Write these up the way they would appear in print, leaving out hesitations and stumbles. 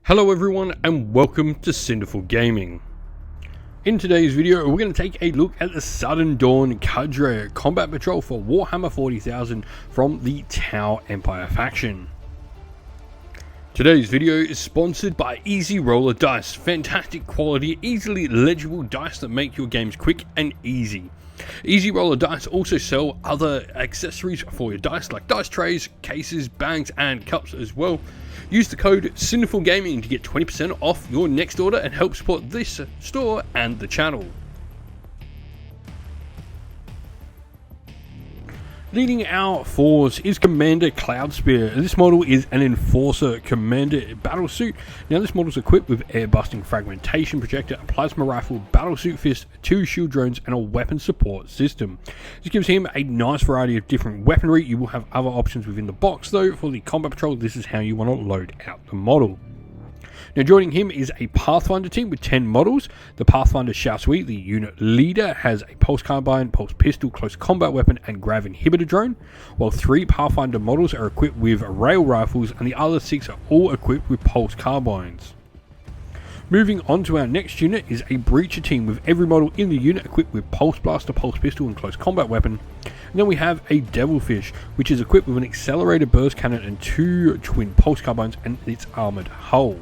Hello everyone and welcome to Cinderful Gaming. In today's video we're going to take a look at the Sudden Dawn Cadre combat patrol for Warhammer 40,000 from the Tau Empire faction. Today's video is sponsored by Easy Roller Dice, fantastic quality, easily legible dice that make your games quick and easy. Easy Roller Dice also sell other accessories for your dice like dice trays, cases, bags and cups as well. Use the code Cinderful Gaming to get 20% off your next order and help support this store and the channel. Leading our force is Commander Cloudspear. This model is an Enforcer Commander battle suit. Now this model is equipped with air busting fragmentation projector, a plasma rifle, battle suit fist, 2 shield drones and a weapon support system. This gives him a nice variety of different weaponry. You will have other options within the box though. For the combat patrol, this is how you want to load out the model. Now joining him is a Pathfinder team with 10 models. The Pathfinder Shaosui, the unit leader, has a pulse carbine, pulse pistol, close combat weapon and grav inhibitor drone, while 3 Pathfinder models are equipped with rail rifles and the other 6 are all equipped with pulse carbines. Moving on to our next unit is a Breacher team with every model in the unit equipped with pulse blaster, pulse pistol and close combat weapon. And then we have a Devilfish, which is equipped with an accelerated burst cannon and 2 twin pulse carbines and its armoured hull.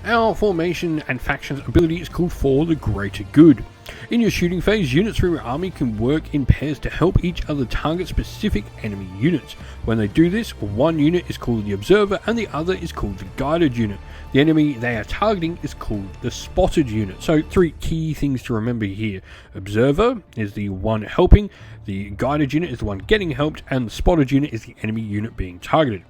Our formation and factions ability is called For the Greater Good. In your shooting phase, units from your army can work in pairs to help each other target specific enemy units. When they do this, one unit is called the Observer and the other is called the Guided unit. The enemy they are targeting is called the Spotted unit. So 3 key things to remember here. Observer is the one helping, the Guided unit is the one getting helped, and the Spotted unit is the enemy unit being targeted.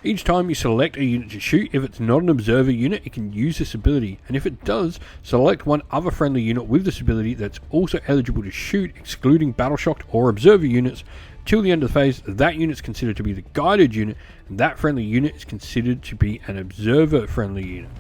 Each time you select a unit to shoot, if it's not an observer unit, it can use this ability, and if it does, select one other friendly unit with this ability that's also eligible to shoot, excluding battle shocked or observer units. Till the end of the phase, that unit is considered to be the guided unit, and that friendly unit is considered to be an observer friendly unit.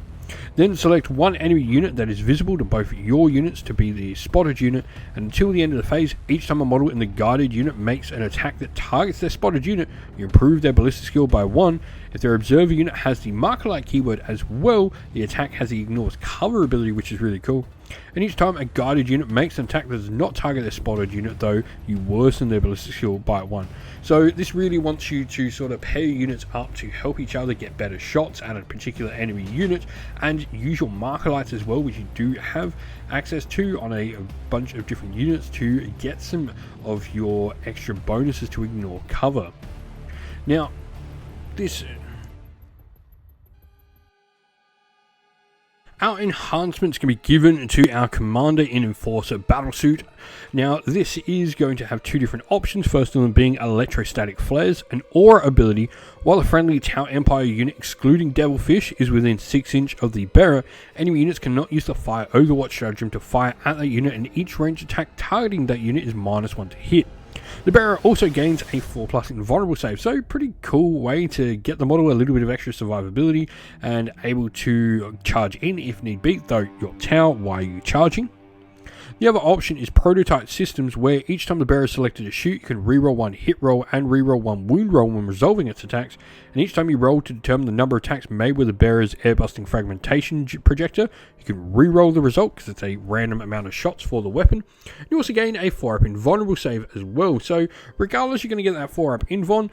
Then select one enemy unit that is visible to both your units to be the spotted unit, and until the end of the phase, each time a model in the guided unit makes an attack that targets their spotted unit, you improve their ballistic skill by 1. If their observer unit has the marker light keyword as well, the attack has the ignores cover ability, which is really cool. And each time a guided unit makes an attack that does not target their spotted unit though, you worsen their ballistic skill by 1. So this really wants you to sort of pair units up to help each other get better shots at a particular enemy unit, and use your marker lights as well, which you do have access to on a bunch of different units to get some of your extra bonuses to ignore cover. Now our enhancements can be given to our Commander in Enforcer Battlesuit. Now this is going to have 2 different options, first of them being electrostatic flares, an aura ability. While a friendly Tau Empire unit excluding Devilfish is within 6 inches of the bearer, enemy units cannot use the fire Overwatch stratagem to fire at that unit, and each ranged attack targeting that unit is -1 to hit. The bearer also gains a 4+ invulnerable save, so pretty cool way to get the model a little bit of extra survivability and able to charge in if need be, though your Tau, why are you charging? The other option is Prototype Systems, where each time the bearer is selected to shoot, you can reroll 1 hit roll and reroll 1 wound roll when resolving its attacks, and each time you roll to determine the number of attacks made with the bearer's air-busting fragmentation projector, you can reroll the result because it's a random amount of shots for the weapon. You also gain a 4-up invulnerable save as well, so regardless you're going to get that 4-up invuln.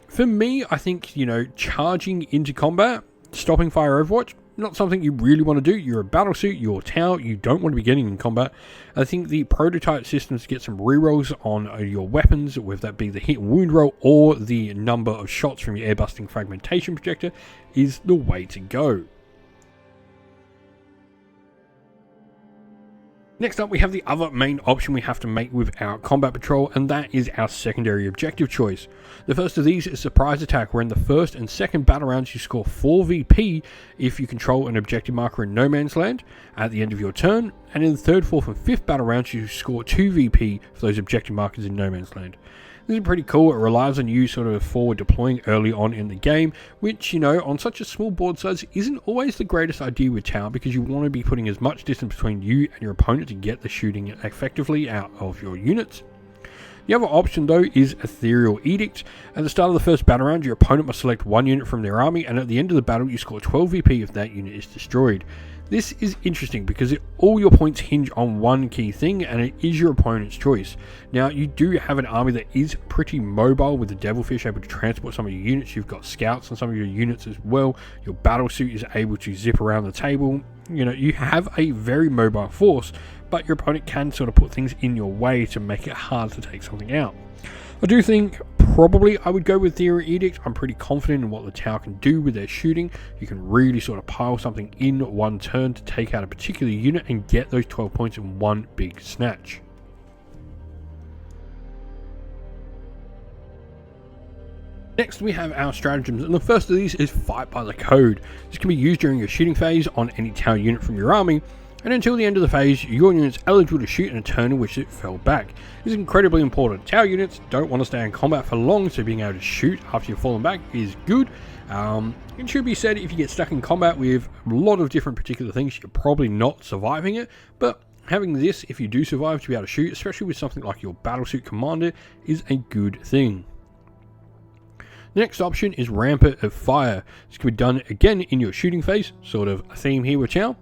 For me, I think, charging into combat, stopping fire Overwatch, not something you really want to do. You're a battlesuit, you're Tau, you don't want to be getting in combat. I think the prototype systems get some rerolls on your weapons, whether that be the hit and wound roll or the number of shots from your air-busting fragmentation projector, is the way to go. Next up, we have the other main option we have to make with our combat patrol, and that is our secondary objective choice. The first of these is Surprise Attack, where in the first and second battle rounds you score 4 VP if you control an objective marker in no man's land at the end of your turn, and in the third, fourth and fifth battle rounds you score 2 VP for those objective markers in no man's land. This is pretty cool. It relies on you sort of forward deploying early on in the game, which, on such a small board size isn't always the greatest idea with Tau, because you want to be putting as much distance between you and your opponent to get the shooting effectively out of your units. The other option though is Ethereal Edict. At the start of the first battle round, your opponent must select one unit from their army, and at the end of the battle you score 12 VP if that unit is destroyed. This is interesting because all your points hinge on one key thing, and it is your opponent's choice. Now, you do have an army that is pretty mobile with the Devilfish able to transport some of your units. You've got scouts on some of your units as well. Your battle suit is able to zip around the table. You know, you have a very mobile force, but your opponent can sort of put things in your way to make it hard to take something out. I do think probably I would go with Ethereal Edict. I'm pretty confident in what the tower can do with their shooting. You can really sort of pile something in one turn to take out a particular unit and get those 12 points in one big snatch. Next we have our stratagems, and the first of these is Fight by the Code. This can be used during your shooting phase on any tower unit from your army, and until the end of the phase, your unit's eligible to shoot in a turn in which it fell back. This is incredibly important. Tower units don't want to stay in combat for long, so being able to shoot after you've fallen back is good. It should be said, if you get stuck in combat with a lot of different particular things, you're probably not surviving it, but having this, if you do survive, to be able to shoot, especially with something like your battlesuit commander, is a good thing. The next option is Rampart of Fire. This can be done again in your shooting phase, sort of a theme here with Chow.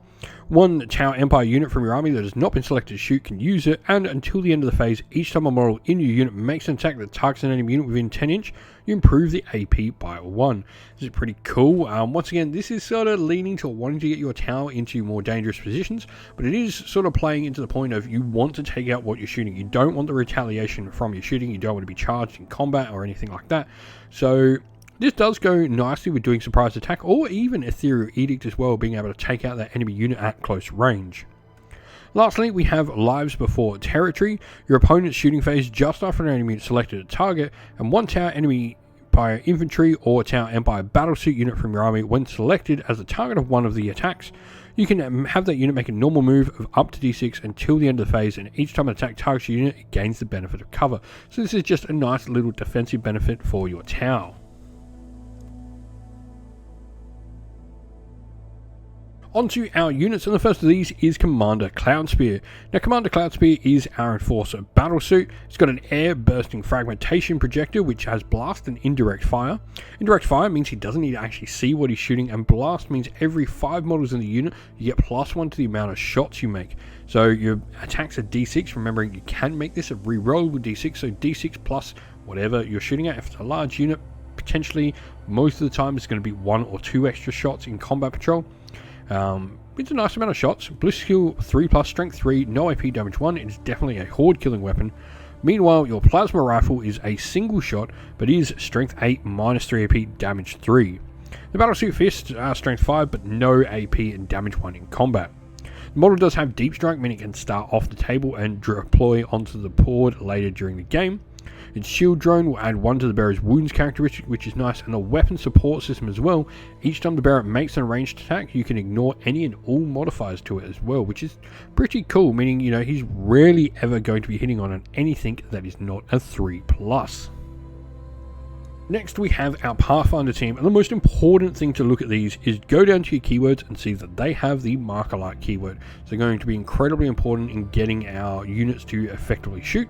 One Tower Empire unit from your army that has not been selected to shoot can use it, and until the end of the phase, each time a model in your unit makes an attack that targets an enemy unit within 10 inch, you improve the AP by 1. This is pretty cool. Once again, this is sort of leaning to wanting to get your tower into more dangerous positions, but it is sort of playing into the point of you want to take out what you're shooting. You don't want the retaliation from your shooting. You don't want to be charged in combat or anything like that. So this does go nicely with doing surprise attack, or even Ethereal Edict as well, being able to take out that enemy unit at close range. Lastly, we have Lives Before Territory. Your opponent's shooting phase just after an enemy selected a target, and one Tower Enemy Empire Infantry or Tower Empire Battlesuit unit from your army when selected as the target of one of the attacks. You can have that unit make a normal move of up to d6 until the end of the phase, and each time an attack targets your unit, it gains the benefit of cover. So this is just a nice little defensive benefit for your tower. Onto our units, and the first of these is Commander Cloudspear. Now, Commander Cloudspear is our Enforcer battlesuit. It's got an air bursting fragmentation projector which has blast and indirect fire. Indirect fire means he doesn't need to actually see what he's shooting, and blast means every 5 models in the unit you get +1 to the amount of shots you make. So your attacks are d6, remembering you can make this a rerollable d6, so d6 plus whatever you're shooting at. If it's a large unit, potentially most of the time it's going to be 1 or 2 extra shots in combat patrol. It's a nice amount of shots. Bliss skill 3+, strength 3, no AP damage 1. It is definitely a horde killing weapon. Meanwhile, your plasma rifle is a single shot, but is strength 8 -3 AP damage 3. The battlesuit fists are strength 5, but no AP and damage 1 in combat. The model does have deep strike, meaning it can start off the table and deploy onto the board later during the game. Its shield drone will add 1 to the bearer's wounds characteristic, which is nice, and a weapon support system as well. Each time the bearer makes an ranged attack, you can ignore any and all modifiers to it as well, which is pretty cool, meaning, you know, he's rarely ever going to be hitting on anything that is not a 3+. Next we have our Pathfinder team, and the most important thing to look at these is go down to your keywords and see that they have the marker light keyword. So they're going to be incredibly important in getting our units to effectively shoot.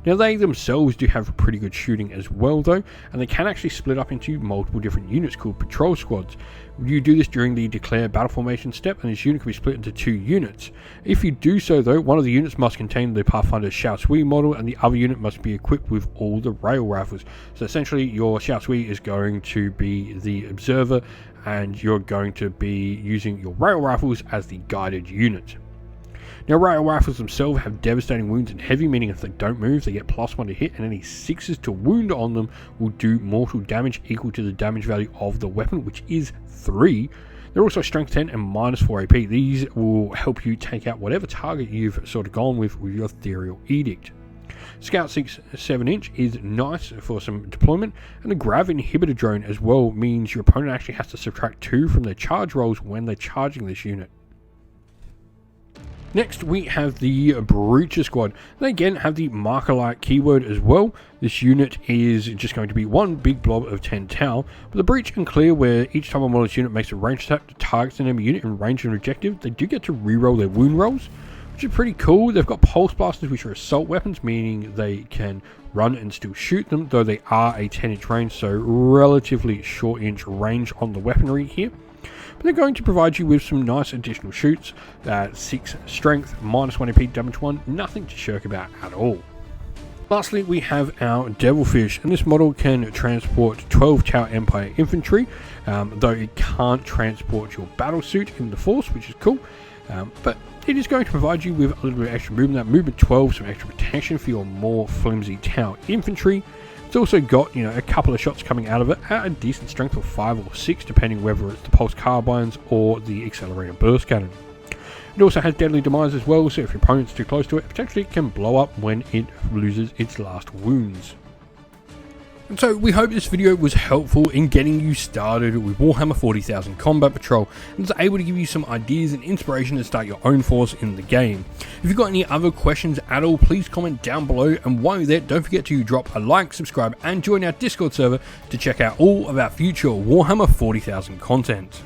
Now, they themselves do have pretty good shooting as well though, and they can actually split up into multiple different units called patrol squads. You do this during the declare battle formation step, and this unit can be split into 2 units. If you do so though, one of the units must contain the Pathfinder Xiaosui model, and the other unit must be equipped with all the rail rifles. So essentially your Xiaosui is going to be the observer, and you're going to be using your rail rifles as the guided unit. Now, rail rifles themselves have devastating wounds and heavy, meaning if they don't move, they get +1 to hit, and any 6s to wound on them will do mortal damage equal to the damage value of the weapon, which is 3. They're also strength 10 and -4 AP. These will help you take out whatever target you've sort of gone with your Ethereal Edict. Scout 6-7 inch is nice for some deployment, and the grav inhibitor drone as well means your opponent actually has to subtract 2 from their charge rolls when they're charging this unit. Next we have the Breacher Squad. They again have the marker light keyword as well. This unit is just going to be one big blob of 10 tau, but the breach and clear, where each time a model's unit makes a ranged attack that targets an enemy unit in range and objective, they do get to reroll their wound rolls. which is pretty cool. They've got pulse blasters, which are assault weapons, meaning they can run and still shoot them, though they are a 10-inch range, so relatively short-inch range on the weaponry here. But they're going to provide you with some nice additional shoots, 6 strength, -1 AP, damage 1, nothing to shirk about at all. Lastly, we have our Devilfish, and this model can transport 12 Tower Empire infantry, though it can't transport your battle suit in the Force, which is cool, but it is going to provide you with a little bit of extra movement, that movement 12, some extra protection for your more flimsy Tower infantry. It's also got, a couple of shots coming out of it at a decent strength of 5 or 6, depending whether it's the pulse carbines or the accelerator burst cannon. It also has deadly demise as well, so if your opponent's too close to it, potentially it can blow up when it loses its last wounds. And so we hope this video was helpful in getting you started with Warhammer 40,000 Combat Patrol, and is able to give you some ideas and inspiration to start your own force in the game. If you've got any other questions at all, please comment down below, and while you're there, don't forget to drop a like, subscribe, and join our Discord server to check out all of our future Warhammer 40,000 content.